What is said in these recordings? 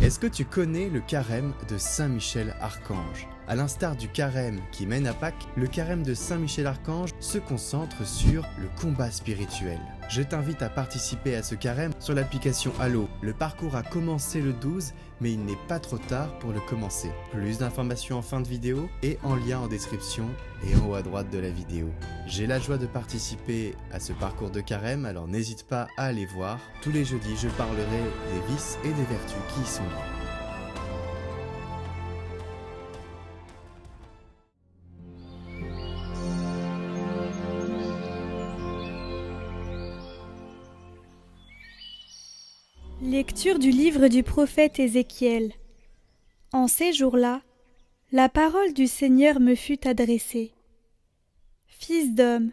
Est-ce que tu connais le carême de Saint-Michel-Archange ? À l'instar du carême qui mène à Pâques, le carême de Saint-Michel-Archange se concentre sur le combat spirituel. Je t'invite à participer à ce carême sur l'application Allo. Le parcours a commencé le 12, mais il n'est pas trop tard pour le commencer. Plus d'informations en fin de vidéo et en lien en description et en haut à droite de la vidéo. J'ai la joie de participer à ce parcours de carême, alors n'hésite pas à aller voir. Tous les jeudis, je parlerai des vices et des vertus qui y sont liées. Lecture du livre du prophète Ézéchiel. En ces jours-là, la parole du Seigneur me fut adressée. Fils d'homme,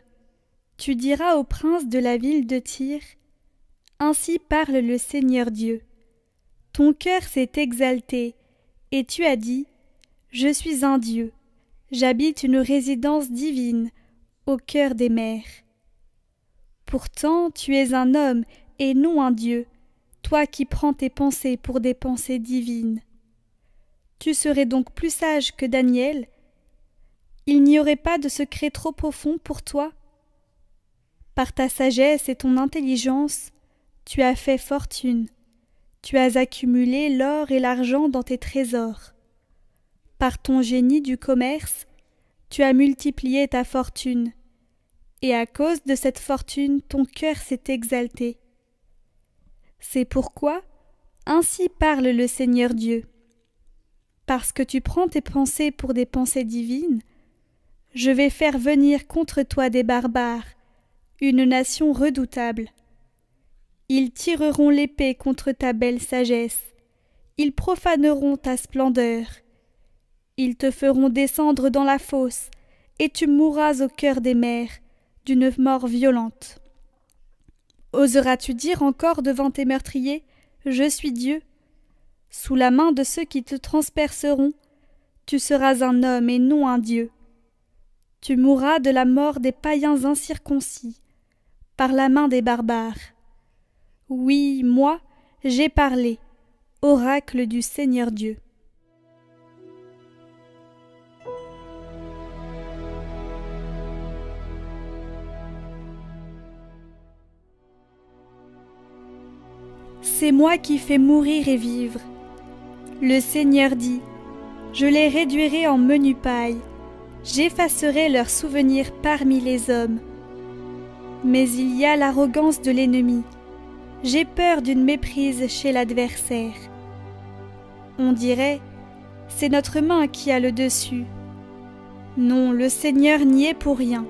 tu diras au prince de la ville de Tyr, ainsi parle le Seigneur Dieu. Ton cœur s'est exalté, et tu as dit, je suis un Dieu, j'habite une résidence divine, au cœur des mers. Pourtant tu es un homme et non un Dieu, toi qui prends tes pensées pour des pensées divines. Tu serais donc plus sage que Daniel? Il n'y aurait pas de secret trop profond pour toi? Par ta sagesse et ton intelligence, tu as fait fortune. Tu as accumulé l'or et l'argent dans tes trésors. Par ton génie du commerce, tu as multiplié ta fortune. Et à cause de cette fortune, ton cœur s'est exalté. C'est pourquoi, ainsi parle le Seigneur Dieu. Parce que tu prends tes pensées pour des pensées divines, je vais faire venir contre toi des barbares, une nation redoutable. Ils tireront l'épée contre ta belle sagesse, ils profaneront ta splendeur. Ils te feront descendre dans la fosse, et tu mourras au cœur des mers, d'une mort violente. Oseras-tu dire encore devant tes meurtriers, « Je suis Dieu » ? Sous la main de ceux qui te transperceront, tu seras un homme et non un Dieu. Tu mourras de la mort des païens incirconcis, par la main des barbares. Oui, moi, j'ai parlé, oracle du Seigneur Dieu. C'est moi qui fais mourir et vivre. Le Seigneur dit, je les réduirai en menu paille, j'effacerai leurs souvenirs parmi les hommes. Mais il y a l'arrogance de l'ennemi, j'ai peur d'une méprise chez l'adversaire. On dirait, c'est notre main qui a le dessus. Non, le Seigneur n'y est pour rien.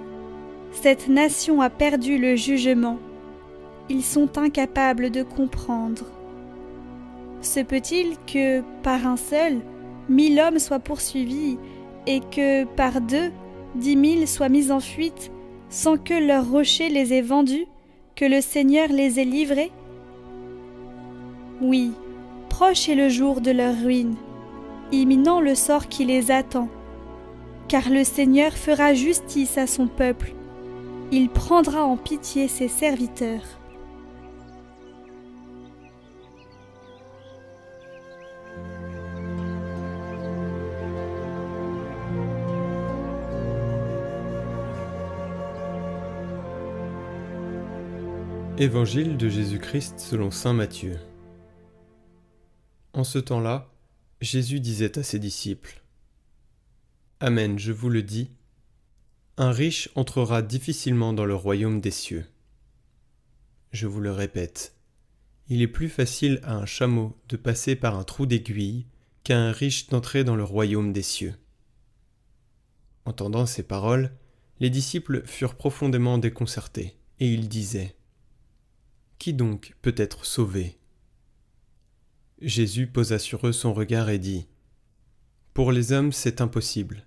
Cette nation a perdu le jugement. Ils sont incapables de comprendre. Se peut-il que, par un seul, 1000 hommes soient poursuivis, et que, par 2, 10 000 soient mis en fuite, sans que leur rocher les ait vendus, que le Seigneur les ait livrés? Oui, proche est le jour de leur ruine, imminent le sort qui les attend, car le Seigneur fera justice à son peuple, il prendra en pitié ses serviteurs. Évangile de Jésus-Christ selon saint Matthieu. En ce temps-là, Jésus disait à ses disciples : Amen, je vous le dis, un riche entrera difficilement dans le royaume des cieux. Je vous le répète, il est plus facile à un chameau de passer par un trou d'aiguille qu'à un riche d'entrer dans le royaume des cieux. Entendant ces paroles, les disciples furent profondément déconcertés, et ils disaient : Qui donc peut être sauvé ? Jésus posa sur eux son regard et dit : Pour les hommes c'est impossible,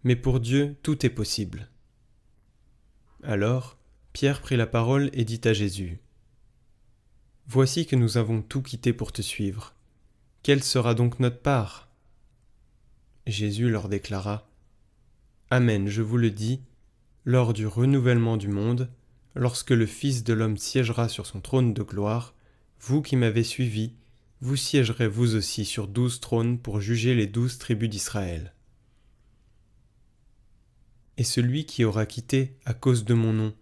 mais pour Dieu tout est possible. Alors Pierre prit la parole et dit à Jésus : Voici que nous avons tout quitté pour te suivre. Quelle sera donc notre part ? Jésus leur déclara : Amen, je vous le dis, lors du renouvellement du monde, lorsque le Fils de l'homme siégera sur son trône de gloire, vous qui m'avez suivi, vous siégerez vous aussi sur 12 trônes pour juger les 12 tribus d'Israël. Et celui qui aura quitté, à cause de mon nom,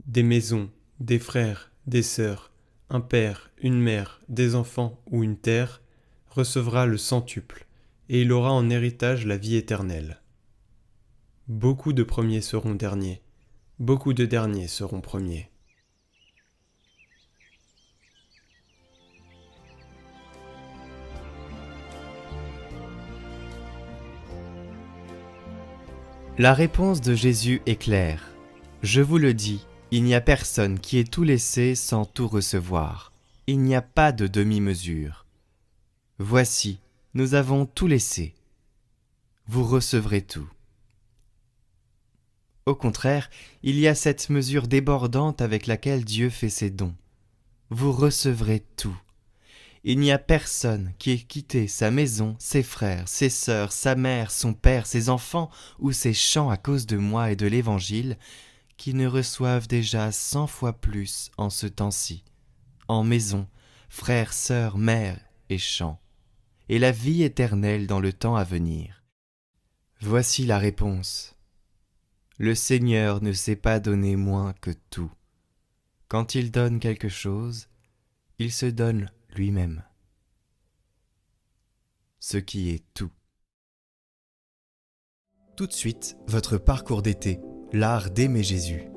des maisons, des frères, des sœurs, un père, une mère, des enfants ou une terre, recevra le centuple, et il aura en héritage la vie éternelle. Beaucoup de premiers seront derniers, beaucoup de derniers seront premiers. La réponse de Jésus est claire. Je vous le dis, il n'y a personne qui ait tout laissé sans tout recevoir. Il n'y a pas de demi-mesure. Voici, nous avons tout laissé. Vous recevrez tout. Au contraire, il y a cette mesure débordante avec laquelle Dieu fait ses dons. Vous recevrez tout. Il n'y a personne qui ait quitté sa maison, ses frères, ses sœurs, sa mère, son père, ses enfants ou ses champs à cause de moi et de l'Évangile, qui ne reçoivent déjà 100 fois plus en ce temps-ci, en maison, frères, sœurs, mères et champs, et la vie éternelle dans le temps à venir. Voici la réponse. Le Seigneur ne s'est pas donné moins que tout. Quand il donne quelque chose, il se donne lui-même. Ce qui est tout. Tout de suite, votre parcours d'été, l'art d'aimer Jésus.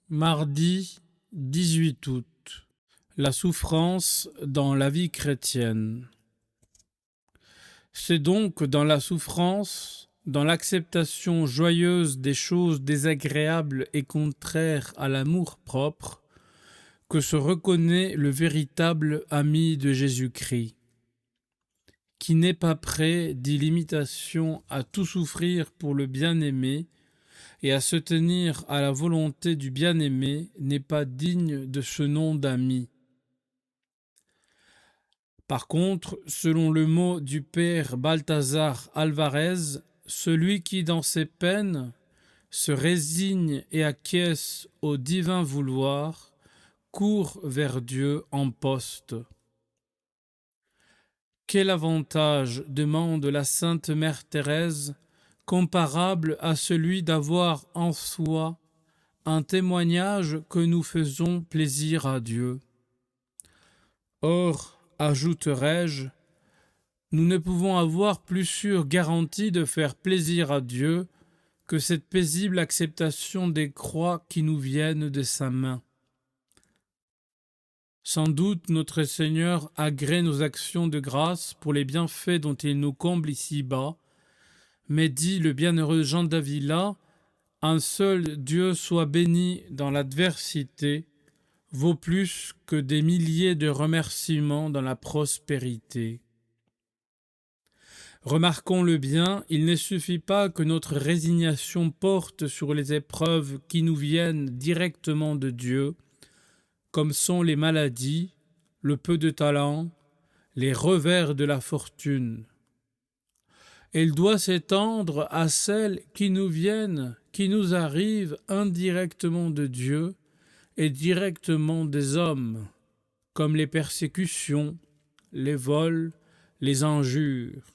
Mardi 18 août. La souffrance dans la vie chrétienne. C'est donc dans la souffrance, dans l'acceptation joyeuse des choses désagréables et contraires à l'amour-propre, que se reconnaît le véritable ami de Jésus-Christ, qui n'est pas prêt, dit l'imitation, à tout souffrir pour le bien-aimé, et à se tenir à la volonté du bien-aimé n'est pas digne de ce nom d'ami. Par contre, selon le mot du père Balthazar Alvarez, celui qui dans ses peines se résigne et acquiesce au divin vouloir, court vers Dieu en poste. Quel avantage, demande la Sainte Mère Thérèse, comparable à celui d'avoir en soi un témoignage que nous faisons plaisir à Dieu. Or, ajouterai-je, nous ne pouvons avoir plus sûre garantie de faire plaisir à Dieu que cette paisible acceptation des croix qui nous viennent de sa main. Sans doute notre Seigneur agrée nos actions de grâce pour les bienfaits dont il nous comble ici-bas, mais dit le bienheureux Jean d'Avila, un seul Dieu soit béni dans l'adversité, vaut plus que des milliers de remerciements dans la prospérité. Remarquons-le bien, il ne suffit pas que notre résignation porte sur les épreuves qui nous viennent directement de Dieu, comme sont les maladies, le peu de talent, les revers de la fortune. Elle doit s'étendre à celles qui nous viennent, qui nous arrivent indirectement de Dieu et directement des hommes, comme les persécutions, les vols, les injures,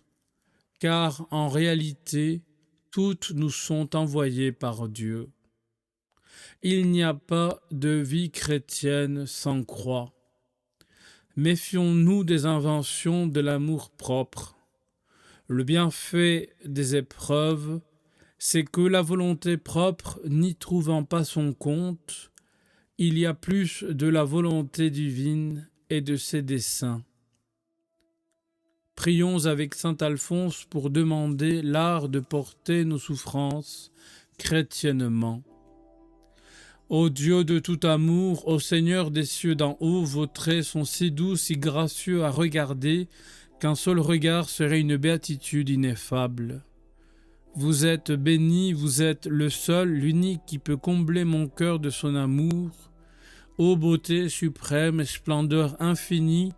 car en réalité, toutes nous sont envoyées par Dieu. Il n'y a pas de vie chrétienne sans croix. Méfions-nous des inventions de l'amour-propre. Le bienfait des épreuves, c'est que la volonté propre n'y trouvant pas son compte, il y a plus de la volonté divine et de ses desseins. Prions avec saint Alphonse pour demander l'art de porter nos souffrances chrétiennement. Ô Dieu de tout amour, ô Seigneur des cieux d'en haut, vos traits sont si doux, si gracieux à regarder, qu'un seul regard serait une béatitude ineffable. Vous êtes béni, vous êtes le seul, l'unique qui peut combler mon cœur de son amour. Ô beauté suprême et splendeur infinie,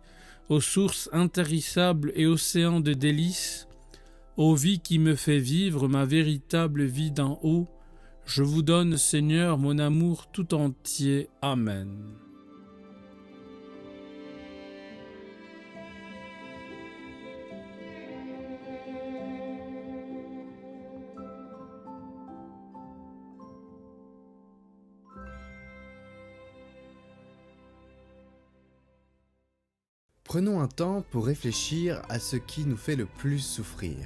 ô source intarissable et océan de délices, ô vie qui me fait vivre ma véritable vie d'en haut, je vous donne, Seigneur, mon amour tout entier. Amen. Prenons un temps pour réfléchir à ce qui nous fait le plus souffrir.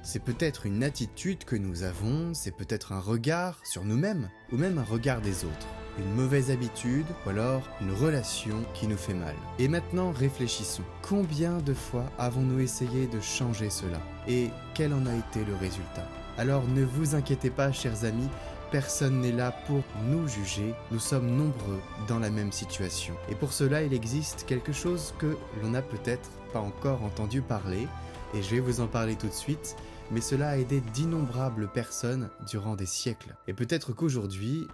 C'est peut-être une attitude que nous avons, c'est peut-être un regard sur nous-mêmes, ou même un regard des autres. Une mauvaise habitude, ou alors une relation qui nous fait mal. Et maintenant, réfléchissons. Combien de fois avons-nous essayé de changer cela? Et quel en a été le résultat? Alors ne vous inquiétez pas, chers amis, personne n'est là pour nous juger, nous sommes nombreux dans la même situation. Et pour cela, il existe quelque chose que l'on n'a peut-être pas encore entendu parler, et je vais vous en parler tout de suite, mais cela a aidé d'innombrables personnes durant des siècles. Et peut-être qu'aujourd'hui,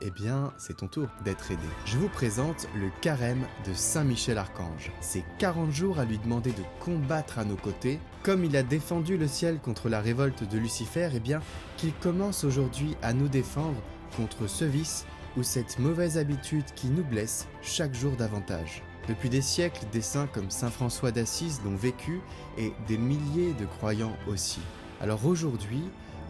c'est ton tour d'être aidé. Je vous présente le carême de Saint Michel Archange. C'est 40 jours à lui demander de combattre à nos côtés. Comme il a défendu le ciel contre la révolte de Lucifer, qu'il commence aujourd'hui à nous défendre contre ce vice ou cette mauvaise habitude qui nous blesse chaque jour davantage. Depuis des siècles, des saints comme Saint François d'Assise l'ont vécu et des milliers de croyants aussi. Alors aujourd'hui,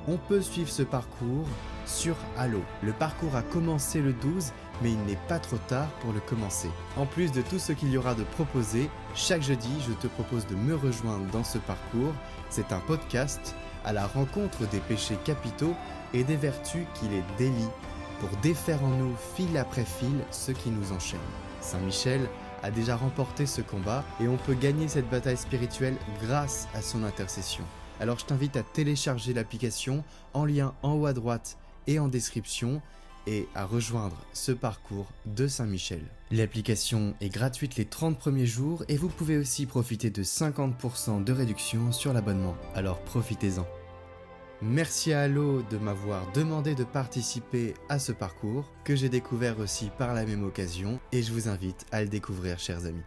on peut suivre ce parcours sur Allo. Le parcours a commencé le 12, mais il n'est pas trop tard pour le commencer. En plus de tout ce qu'il y aura de proposé, chaque jeudi, je te propose de me rejoindre dans ce parcours. C'est un podcast à la rencontre des péchés capitaux et des vertus qui les délient, pour défaire en nous, fil après fil, ce qui nous enchaîne. Saint Michel a déjà remporté ce combat et on peut gagner cette bataille spirituelle grâce à son intercession. Alors je t'invite à télécharger l'application en lien en haut à droite et en description et à rejoindre ce parcours de Saint Michel. L'application est gratuite les 30 premiers jours et vous pouvez aussi profiter de 50% de réduction sur l'abonnement. Alors profitez-en. Merci à Allo de m'avoir demandé de participer à ce parcours que j'ai découvert aussi par la même occasion et je vous invite à le découvrir, chers amis.